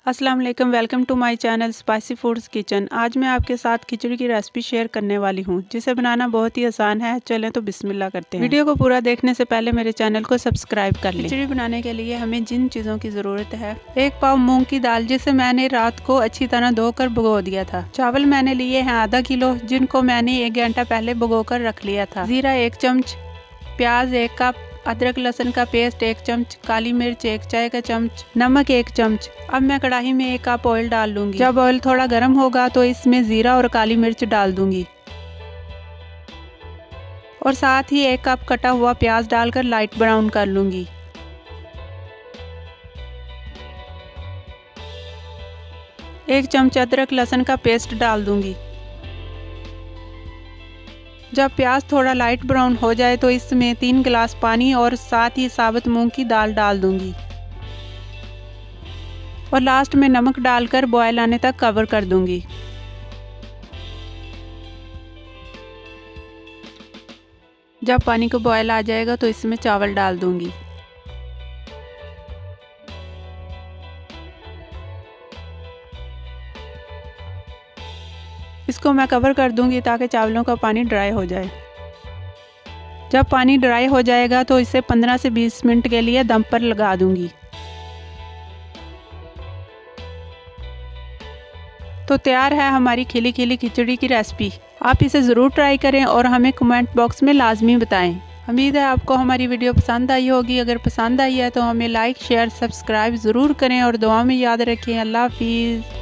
अस्सलाम वालेकुम, welcome to my channel spicy foods kitchen. आज मैं आपके साथ खिचड़ी की रेसिपी शेयर करने वाली हूँ, जिसे बनाना बहुत ही आसान है। चलें तो बिस्मिल्लाह करते हैं। वीडियो को पूरा देखने से पहले मेरे चैनल को सब्सक्राइब कर लें। खिचड़ी बनाने के लिए हमें जिन चीज़ों की ज़रूरत है: 1 पाव मूंग की दाल, जिसे मैंने रात को अच्छी तरह धोकर भिगो दिया था। चावल मैंने लिए हैं आधा किलो, जिनको मैंने 1 घंटा पहले भिगो कर रख लिया था। जीरा 1 चम्मच, प्याज 1 कप, अदरक लहसुन का पेस्ट 1 चम्मच, काली मिर्च 1 चाय का चम्मच, नमक 1 चम्मच। अब मैं कढ़ाई में 1 कप ऑयल डाल लूंगी। जब ऑयल थोड़ा गर्म होगा तो इसमें जीरा और काली मिर्च डाल दूंगी और साथ ही 1 कप कटा हुआ प्याज डालकर लाइट ब्राउन कर लूंगी। एक चम्मच अदरक लहसुन का पेस्ट डाल दूंगी। जब प्याज थोड़ा लाइट ब्राउन हो जाए तो इसमें 3 गिलास पानी और साथ ही साबुत मूंग की दाल डाल दूंगी और लास्ट में नमक डालकर बॉयल आने तक कवर कर दूंगी। जब पानी को बॉयल आ जाएगा तो इसमें चावल डाल दूंगी। इसको मैं कवर कर दूंगी ताकि चावलों का पानी ड्राई हो जाए। जब पानी ड्राई हो जाएगा तो इसे 15 से 20 मिनट के लिए दम पर लगा दूंगी। तो तैयार है हमारी खिली खिली खिचड़ी की रेसिपी। आप इसे ज़रूर ट्राई करें और हमें कमेंट बॉक्स में लाजमी बताएं। उम्मीद है आपको हमारी वीडियो पसंद आई होगी। अगर पसंद आई है तो हमें लाइक शेयर सब्सक्राइब ज़रूर करें और दुआ में याद रखें। अल्लाह हाफिज़।